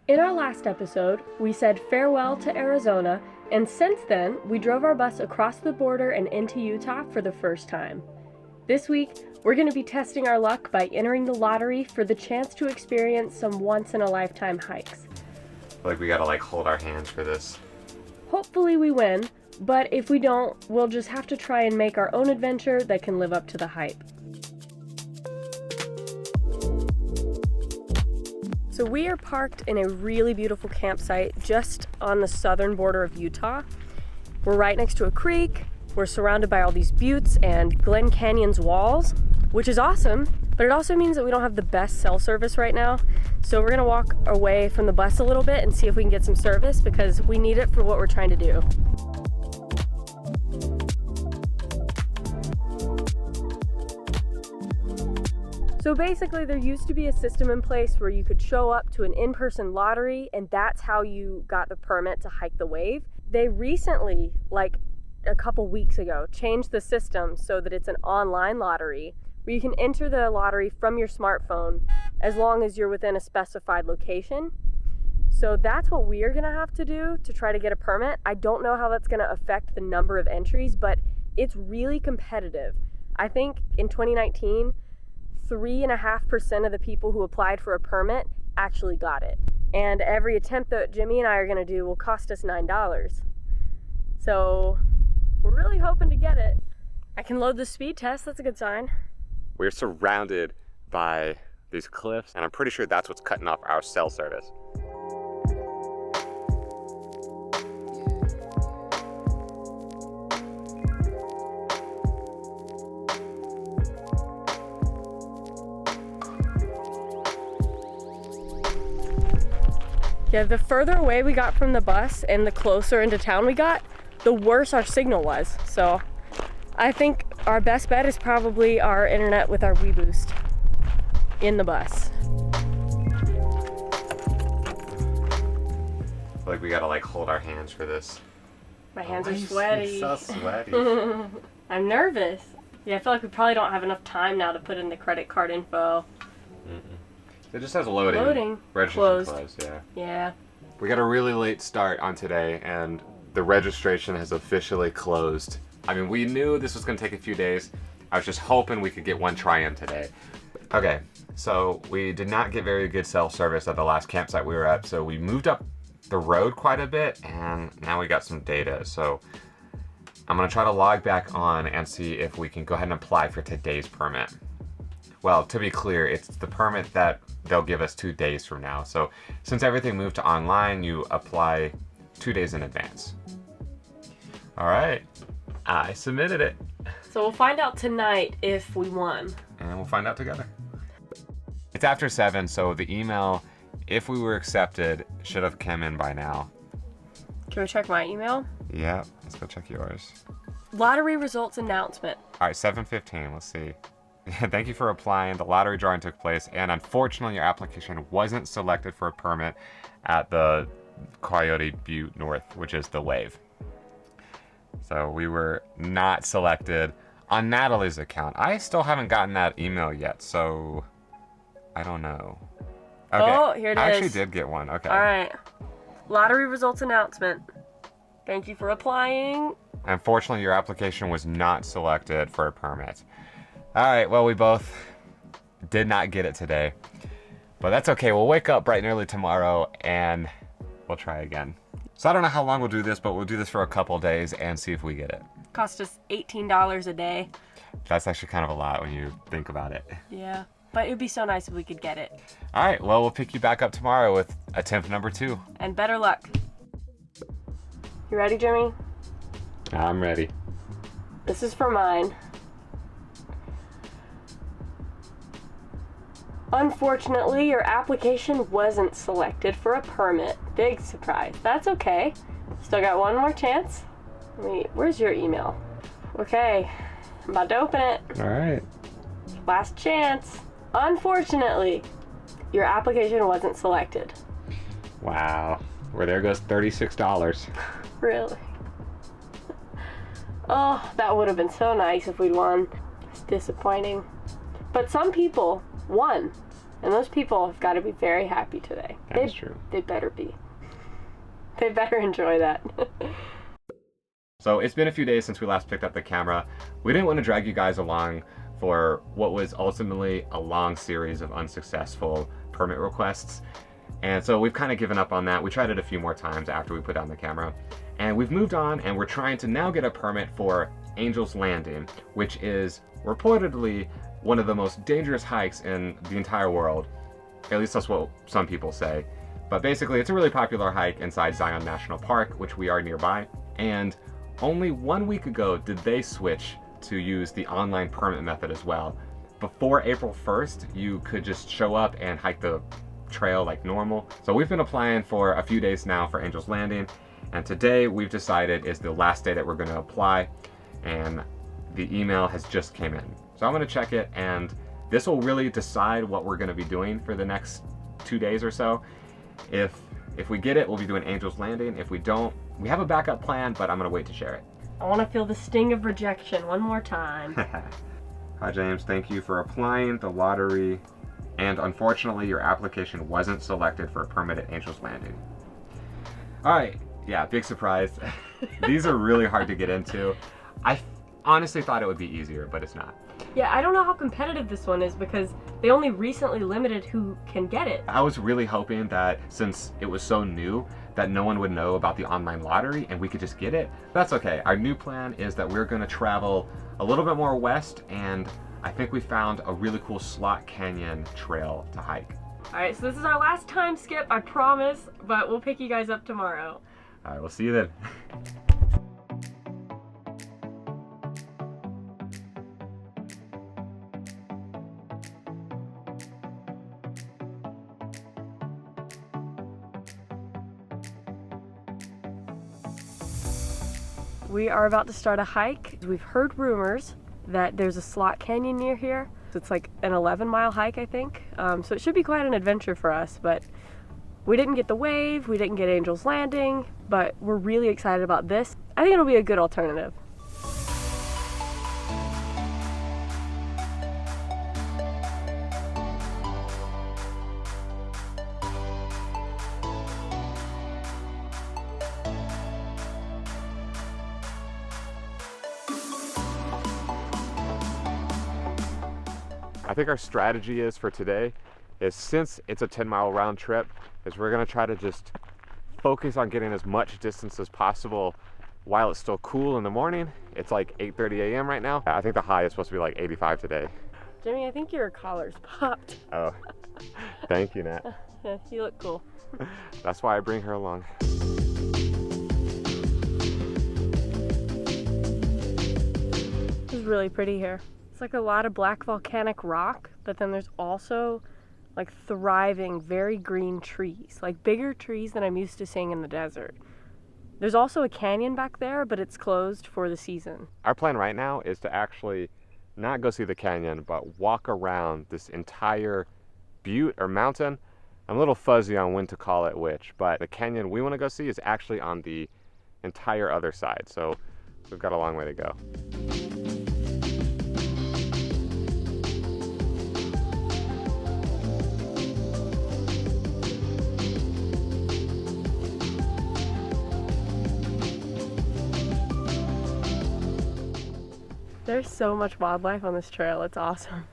In our last episode, we said farewell to Arizona, and since then, we drove our bus across the border and into Utah for the first time. This week, we're going to be testing our luck by entering the lottery for the chance to experience some once-in-a-lifetime hikes. I feel like we gotta hold our hands for this. Hopefully we win, but if we don't, we'll just have to try and make our own adventure that can live up to the hype. So we are parked in a really beautiful campsite just on the southern border of Utah. We're right next to a creek. We're surrounded by all these buttes and Glen Canyon's walls, which is awesome, but it also means that we don't have the best cell service right now. So we're gonna walk away from the bus a little bit and see if we can get some service because we need it for what we're trying to do. So basically there used to be a system in place where you could show up to an in-person lottery and that's how you got the permit to hike the wave. They recently, like a couple weeks ago, changed the system so that it's an online lottery where you can enter the lottery from your smartphone as long as you're within a specified location. So that's what we're gonna have to do to try to get a permit. I don't know how that's gonna affect the number of entries, but it's really competitive. I think in 2019, 3.5% of the people who applied for a permit actually got it. And every attempt that Jimmy and I are gonna do will cost us $9. So we're really hoping to get it. I can load the speed test, that's a good sign. We're surrounded by these cliffs, and I'm pretty sure that's what's cutting off our cell service. Yeah, the further away we got from the bus and the closer into town we got, the worse our signal was. So I think our best bet is probably our internet with our WeBoost in the bus. I feel like we gotta hold our hands for this. My hands are sweaty. So sweaty. I'm nervous. Yeah, I feel like we probably don't have enough time now to put in the credit card info. It just has loading. Loading. Registration closed, yeah. Yeah. We got a really late start on today, and the registration has officially closed. I mean, we knew this was gonna take a few days. I was just hoping we could get one try in today. Okay, so we did not get very good cell service at the last campsite we were at, so we moved up the road quite a bit, and now we got some data. So I'm gonna try to log back on and see if we can go ahead and apply for today's permit. Well, to be clear, it's the permit that they'll give us 2 days from now. So since everything moved to online, you apply 2 days in advance. All right, I submitted it. So we'll find out tonight if we won. And we'll find out together. It's after 7, so the email, if we were accepted, should have come in by now. Can we check my email? Yeah, let's go check yours. Lottery results announcement. All right, 7:15, let's see. Thank you for applying. The lottery drawing took place, and unfortunately your application wasn't selected for a permit at the Coyote Butte North, which is the wave. So we were not selected on Natalie's account. I still haven't gotten that email yet, so I don't know. Okay. Oh, here it is. I actually did get one, okay. All right. Lottery results announcement. Thank you for applying. Unfortunately, your application was not selected for a permit. All right, well, we both did not get it today, but that's okay. We'll wake up bright and early tomorrow and we'll try again. So I don't know how long we'll do this, but we'll do this for a couple days and see if we get it. Cost us $18 a day. That's actually kind of a lot when you think about it. Yeah, but it'd be so nice if we could get it. All right, well, we'll pick you back up tomorrow with attempt number 2. And better luck. You ready, Jimmy? I'm ready. This is for mine. Unfortunately, your application wasn't selected for a permit. Big surprise. That's okay. Still got one more chance. Wait, where's your email? Okay, I'm about to open it. All right. Last chance. Unfortunately, your application wasn't selected. Wow. Well, there goes $36. Really? Oh, that would have been so nice if we'd won. It's disappointing. But some people won. And those people have got to be very happy today. That's true. They better be. They better enjoy that. So it's been a few days since we last picked up the camera. We didn't want to drag you guys along for what was ultimately a long series of unsuccessful permit requests. And so we've kind of given up on that. We tried it a few more times after we put down the camera. And we've moved on, and we're trying to now get a permit for Angel's Landing, which is reportedly one of the most dangerous hikes in the entire world. At least that's what some people say. But basically, it's a really popular hike inside Zion National Park, which we are nearby. And only 1 week ago did they switch to use the online permit method as well. Before April 1st, you could just show up and hike the trail like normal. So we've been applying for a few days now for Angel's Landing, and today we've decided is the last day that we're going to apply, and the email has just came in. So I'm going to check it, and this will really decide what we're going to be doing for the next 2 days or so. If we get it, we'll be doing Angel's Landing. If we don't, we have a backup plan, but I'm going to wait to share it. I want to feel the sting of rejection one more time. Hi James, thank you for applying the lottery, and unfortunately your application wasn't selected for a permit at Angel's Landing. Alright, yeah, big surprise. These are really hard to get into. I honestly thought it would be easier, but it's not. Yeah, I don't know how competitive this one is because they only recently limited who can get it. I was really hoping that since it was so new, that no one would know about the online lottery and we could just get it. That's okay. Our new plan is that we're going to travel a little bit more west, and I think we found a really cool slot canyon trail to hike. Alright, so this is our last time skip, I promise, but we'll pick you guys up tomorrow. Alright, we'll see you then. We are about to start a hike. We've heard rumors that there's a slot canyon near here. So it's like an 11-mile hike, I think. So it should be quite an adventure for us, but we didn't get the wave, we didn't get Angel's Landing, but we're really excited about this. I think it'll be a good alternative. I think our strategy is for today is, since it's a 10-mile round trip, is we're going to try to just focus on getting as much distance as possible while it's still cool in the morning. It's like 8:30 a.m. right now. I think the high is supposed to be like 85 today. Jimmy, I think your collar's popped. Oh, thank you, Nat. You look cool. That's why I bring her along. This is really pretty here. It's like a lot of black volcanic rock, but then there's also like thriving, very green trees, like bigger trees than I'm used to seeing in the desert. There's also a canyon back there, but it's closed for the season. Our plan right now is to actually not go see the canyon, but walk around this entire butte or mountain. I'm a little fuzzy on when to call it which, but the canyon we want to go see is actually on the entire other side, so we've got a long way to go. There's so much wildlife on this trail, it's awesome.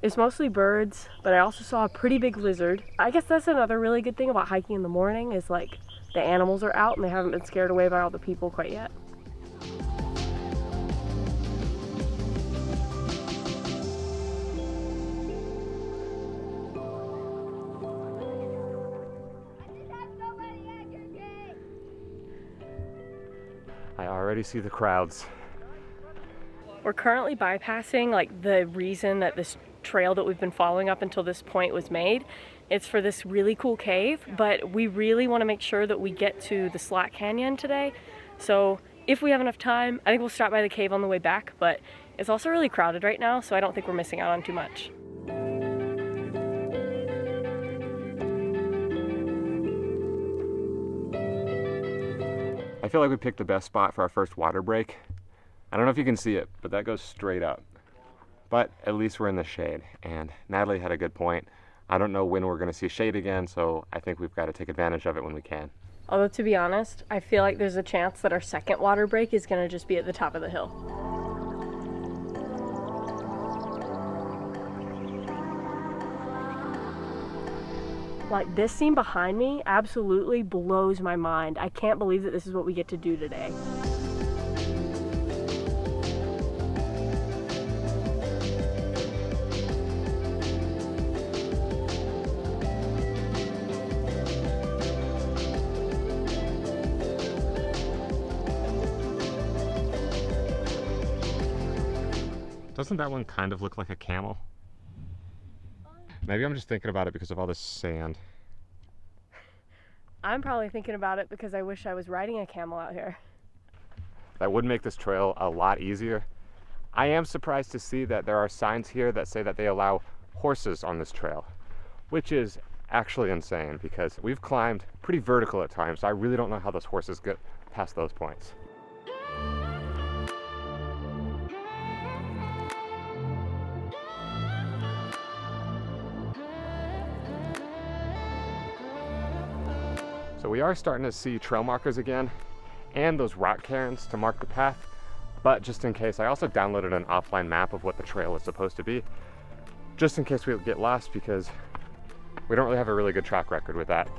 It's mostly birds, but I also saw a pretty big lizard. I guess that's another really good thing about hiking in the morning is like the animals are out and they haven't been scared away by all the people quite yet. I already see the crowds. We're currently bypassing like the reason that this trail that we've been following up until this point was made. It's for this really cool cave, but we really want to make sure that we get to the slot canyon today. So if we have enough time, I think we'll stop by the cave on the way back, but it's also really crowded right now, so I don't think we're missing out on too much. I feel like we picked the best spot for our first water break. I don't know if you can see it, but that goes straight up. But at least we're in the shade, and Natalie had a good point. I don't know when we're going to see shade again, so I think we've got to take advantage of it when we can. Although, to be honest, I feel like there's a chance that our second water break is going to just be at the top of the hill. Like, this scene behind me absolutely blows my mind. I can't believe that this is what we get to do today. Doesn't that one kind of look like a camel? Maybe I'm just thinking about it because of all this sand. I'm probably thinking about it because I wish I was riding a camel out here. That would make this trail a lot easier. I am surprised to see that there are signs here that say that they allow horses on this trail, which is actually insane because we've climbed pretty vertical at times. So I really don't know how those horses get past those points. So we are starting to see trail markers again and those rock cairns to mark the path. But just in case, I also downloaded an offline map of what the trail is supposed to be, just in case we get lost, because we don't really have a really good track record with that.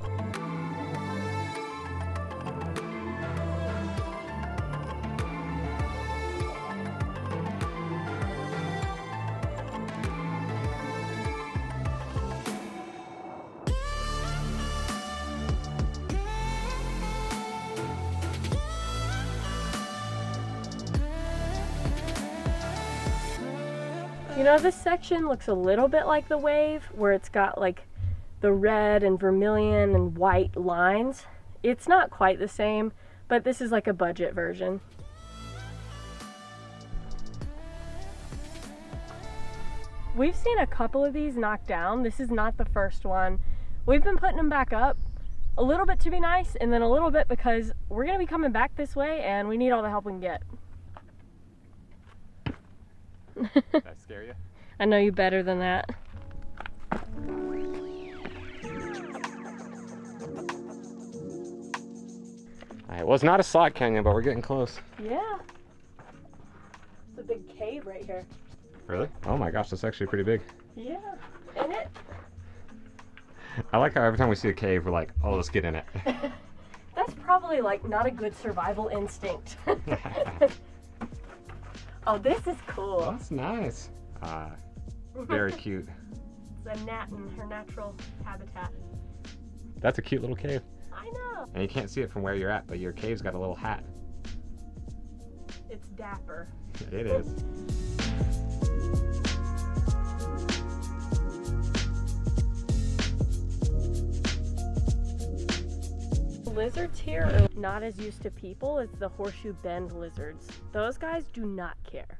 You know, this section looks a little bit like the wave, where it's got like the red and vermilion and white lines. It's not quite the same, but this is like a budget version. We've seen a couple of these knocked down. This is not the first one. We've been putting them back up a little bit to be nice, and then a little bit because we're gonna be coming back this way and we need all the help we can get. Did that scare you? I know you better than that. Alright, well, it's not a slot canyon, but we're getting close. Yeah. It's a big cave right here. Really? Oh my gosh, that's actually pretty big. Yeah, in it. I like how every time we see a cave, we're like, oh, let's get in it. That's probably like not a good survival instinct. Oh, this is cool. That's nice. Very cute. It's a gnat in her natural habitat. That's a cute little cave. I know. And you can't see it from where you're at, but your cave's got a little hat. It's dapper. It is. Lizards here are not as used to people as the horseshoe bend lizards. Those guys do not care.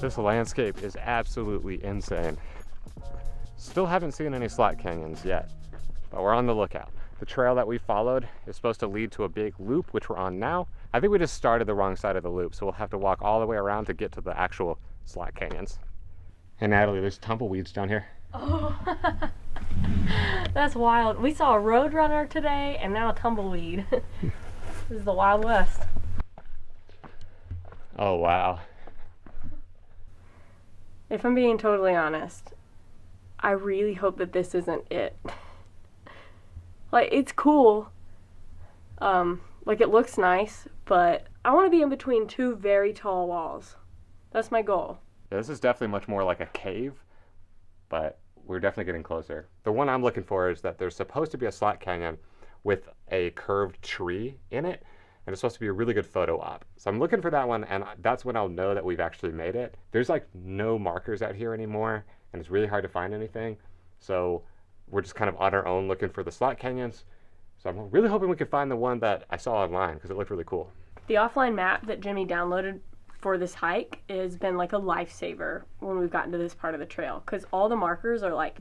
This landscape is absolutely insane. Still haven't seen any slot canyons yet, but we're on the lookout. The trail that we followed is supposed to lead to a big loop, which we're on now. I think we just started the wrong side of the loop, so we'll have to walk all the way around to get to the actual slot canyons. Hey Natalie, there's tumbleweeds down here. Oh, that's wild. We saw a roadrunner today and now a tumbleweed. This is the Wild West. Oh wow. If I'm being totally honest, I really hope that this isn't it. Like, it's cool. Like, it looks nice, but I want to be in between two very tall walls. That's my goal. Yeah, this is definitely much more like a cave, but we're definitely getting closer. The one I'm looking for is that there's supposed to be a slot canyon with a curved tree in it, and it's supposed to be a really good photo op. So I'm looking for that one, and that's when I'll know that we've actually made it. There's like no markers out here anymore, and it's really hard to find anything. So we're just kind of on our own looking for the slot canyons. So I'm really hoping we can find the one that I saw online, because it looked really cool. The offline map that Jimmy downloaded for this hike has been like a lifesaver when we've gotten to this part of the trail, because all the markers are like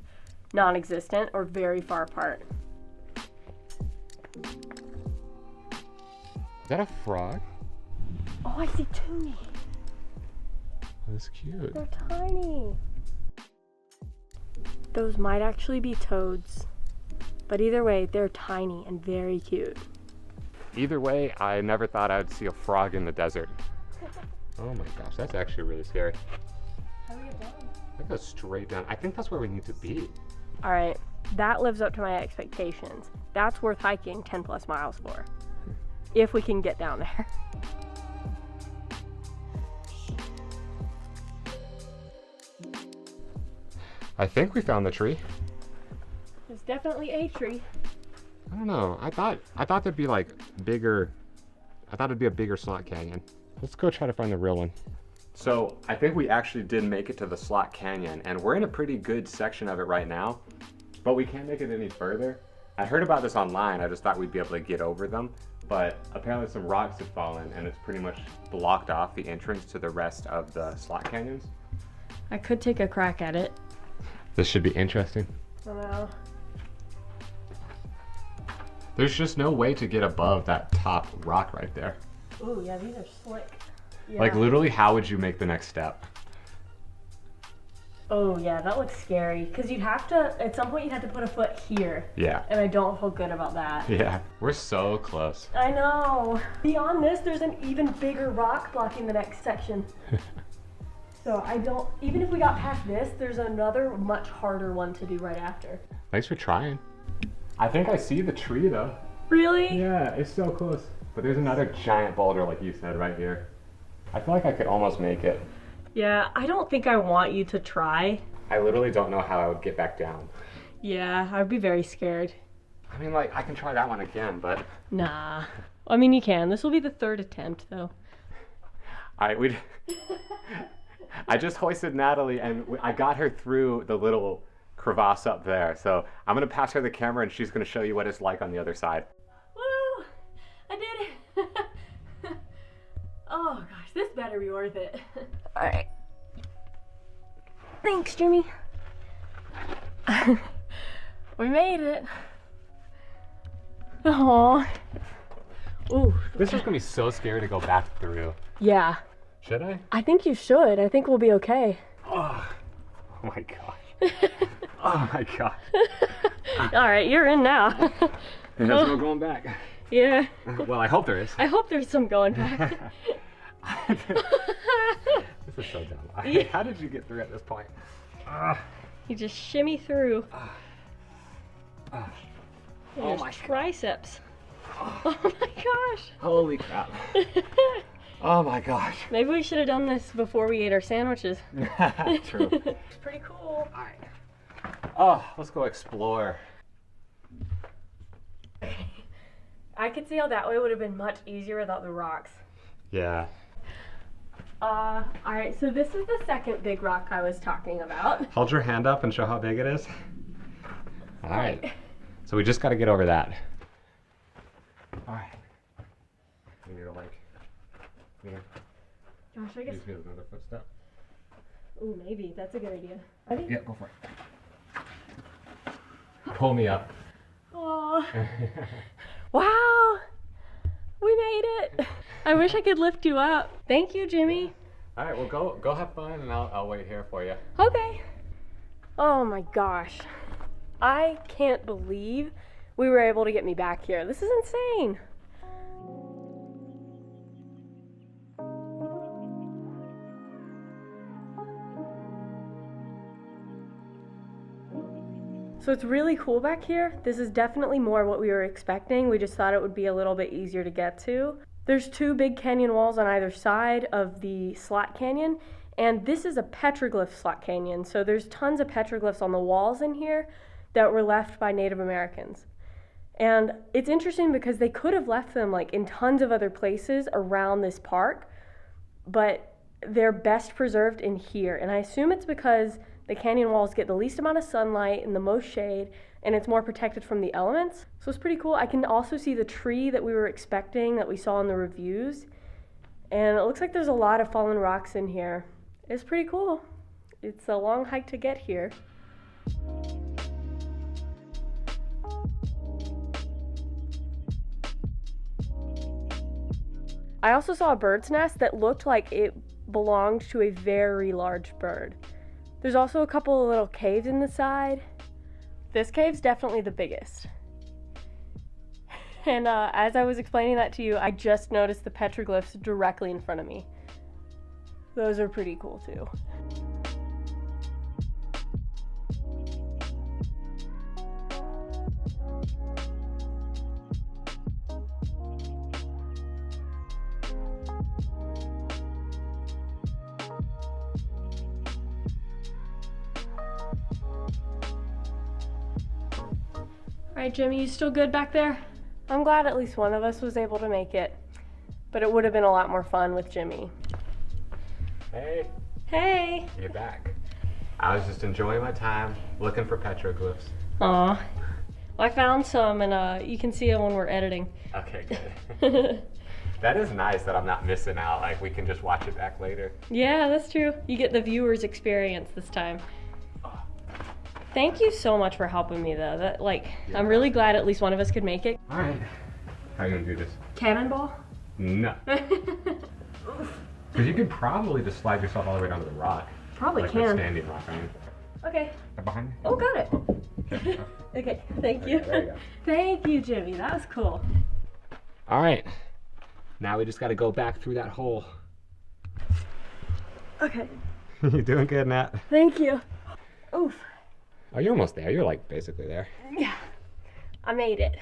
non-existent or very far apart. Is that a frog? Oh, I see two. Oh, that's cute. They're tiny. Those might actually be toads, but either way, they're tiny and very cute. Either way, I never thought I'd see a frog in the desert. Oh my gosh, that's actually really scary. How do we get down? That goes straight down. I think that's where we need to be. All right, that lives up to my expectations. That's worth hiking 10 plus miles for, if we can get down there. I think we found the tree. There's definitely a tree. I don't know. I thought there'd be like bigger. I thought it'd be a bigger slot canyon. Let's go try to find the real one. So I think we actually did make it to the slot canyon, and we're in a pretty good section of it right now, but we can't make it any further. I heard about this online. I just thought we'd be able to get over them, but apparently some rocks had fallen and it's pretty much blocked off the entrance to the rest of the slot canyons. I could take a crack at it. This should be interesting. I know. There's just no way to get above that top rock right there. Ooh, yeah, these are slick. Yeah. Like literally, how would you make the next step? Oh yeah, that looks scary. Because you'd have to, at some point you'd have to put a foot here. Yeah. And I don't feel good about that. Yeah, we're so close. I know. Beyond this, there's an even bigger rock blocking the next section. So I don't, even if we got past this, there's another much harder one to do right after. Thanks for trying. I think I see the tree though. Really? Yeah, it's so close. But there's another giant boulder like you said right here. I feel like I could almost make it. Yeah, I don't think I want you to try. I literally don't know how I would get back down. Yeah, I'd be very scared. I mean, like, I can try that one again, but... Nah. I mean, you can. This will be the third attempt, though. Alright, I just hoisted Natalie, and I got her through the little crevasse up there. So I'm going to pass her the camera, and she's going to show you what it's like on the other side. Woo! I did it! Oh, gosh, this better be worth it. Alright. Thanks, Jimmy. We made it. Aww. Ooh. This is gonna be so scary to go back through. Yeah. Should I? I think you should. I think we'll be okay. Oh my gosh. Oh my gosh. Alright, you're in now. There's no going back. Yeah. Well, I hope there is. I hope there's some going back. This is so dumb. Yeah. How did you get through at this point? You just shimmy through. Oh my triceps. Oh my gosh. Holy crap. Oh my gosh. Maybe we should have done this before we ate our sandwiches. True. It's pretty cool. Alright. Oh, let's go explore. I could see how that way would have been much easier without the rocks. Yeah. Alright, so this is the second big rock I was talking about. Hold your hand up and show how big it is. Alright. So we just got to get over that. Alright. We need to Gosh, I guess. use me as another footstep. Ooh, maybe. That's a good idea. Ready? Yeah, go for it. Pull me up. Oh. Wow! We made it! I wish I could lift you up. Thank you, Jimmy. Alright, well go have fun and I'll wait here for you. Okay. Oh my gosh. I can't believe we were able to get me back here. This is insane. So it's really cool back here. This is definitely more what we were expecting. We just thought it would be a little bit easier to get to. There's two big canyon walls on either side of the slot canyon, and this is a petroglyph slot canyon. So there's tons of petroglyphs on the walls in here that were left by Native Americans. And it's interesting because they could have left them like in tons of other places around this park, but they're best preserved in here. And I assume it's because the canyon walls get the least amount of sunlight and the most shade, and it's more protected from the elements. So it's pretty cool. I can also see the tree that we were expecting that we saw in the reviews And it looks like there's a lot of fallen rocks in here. It's pretty cool. It's a long hike to get here. I also saw a bird's nest that looked like it belonged to a very large bird. There's also a couple of little caves in the side. This cave's definitely the biggest. And as I was explaining that to you, I just noticed the petroglyphs directly in front of me. Those are pretty cool too. All right, Jimmy, you still good back there? I'm glad at least one of us was able to make it, but it would have been a lot more fun with Jimmy. Hey. Hey. You're back. I was just enjoying my time looking for petroglyphs. Aw. I found some, and you can see them when we're editing. Okay, good. That is nice that I'm not missing out. Like, we can just watch it back later. Yeah, that's true. You get the viewer's experience this time. Thank you so much for helping me, though. That, I'm really glad at least one of us could make it. All right. How are you gonna do this? Cannonball? No. Because you could probably just slide yourself all the way down to the rock. Probably like can. The standing rock, I mean. Okay. Behind me? Oh, got it. Okay. Okay, thank you. There you go. Thank you, Jimmy. That was cool. All right. Now we just got to go back through that hole. Okay. You're doing good, Nat. Thank you. Oof. Oh, you're almost there. You're like basically there. Yeah. I made it.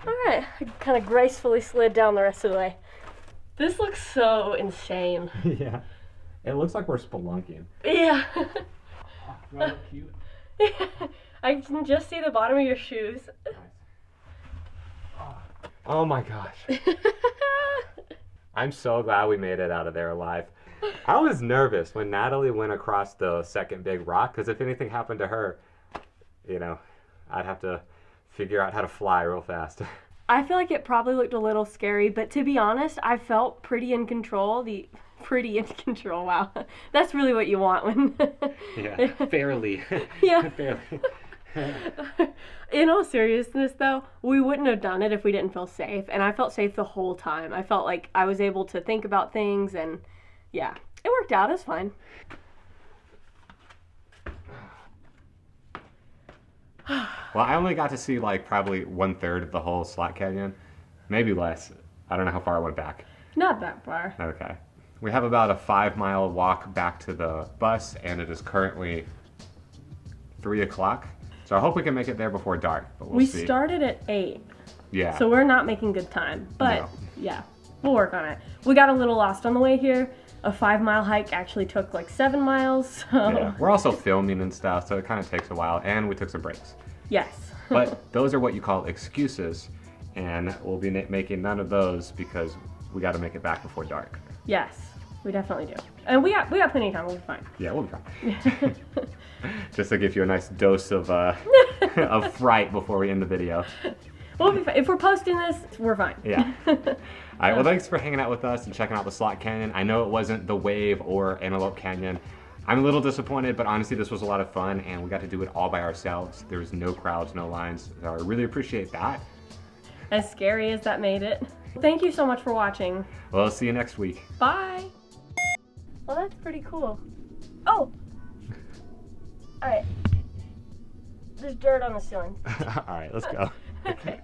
All right. I kind of gracefully slid down the rest of the way. This looks so insane. Yeah. It looks like we're spelunking. Yeah. Oh, that cute. Yeah. I can just see the bottom of your shoes. Nice. Oh my gosh. I'm so glad we made it out of there alive. I was nervous when Natalie went across the second big rock, because if anything happened to her, you know, I'd have to figure out how to fly real fast. I feel like it probably looked a little scary, but to be honest, I felt pretty in control. Pretty in control, wow. That's really what you want when... Yeah, fairly. Yeah. Fairly. In all seriousness, though, we wouldn't have done it if we didn't feel safe, and I felt safe the whole time. I felt like I was able to think about things, and yeah, it worked out. It was fine. Well, I only got to see like probably 1/3 of the whole slot canyon, maybe less. I don't know how far I went back. Not that far. Okay. We have about a 5-mile walk back to the bus, and it is currently 3 o'clock. So I hope we can make it there before dark, but we'll see. We started at 8. Yeah. So we're not making good time, but No. yeah, we'll work on it. We got a little lost on the way here. A 5-mile hike actually took like 7 miles, so. Yeah. We're also filming and stuff, so it kind of takes a while, and we took some breaks. Yes. But those are what you call excuses, and we'll be making none of those because we got to make it back before dark. Yes, we definitely do. And we got plenty of time, we'll be fine. Yeah, we'll be fine. Just to give you a nice dose of of fright before we end the video. We'll be fine. If we're posting this, we're fine. Yeah. All right, well, thanks for hanging out with us and checking out the Slot Canyon. I know it wasn't the Wave or Antelope Canyon. I'm a little disappointed, but honestly, this was a lot of fun, and we got to do it all by ourselves. There was no crowds, no lines, so I really appreciate that. As scary as that made it. Thank you so much for watching. Well, see you next week. Bye. Well, that's pretty cool. Oh! Alright. There's dirt on the ceiling. All right, let's go. Okay.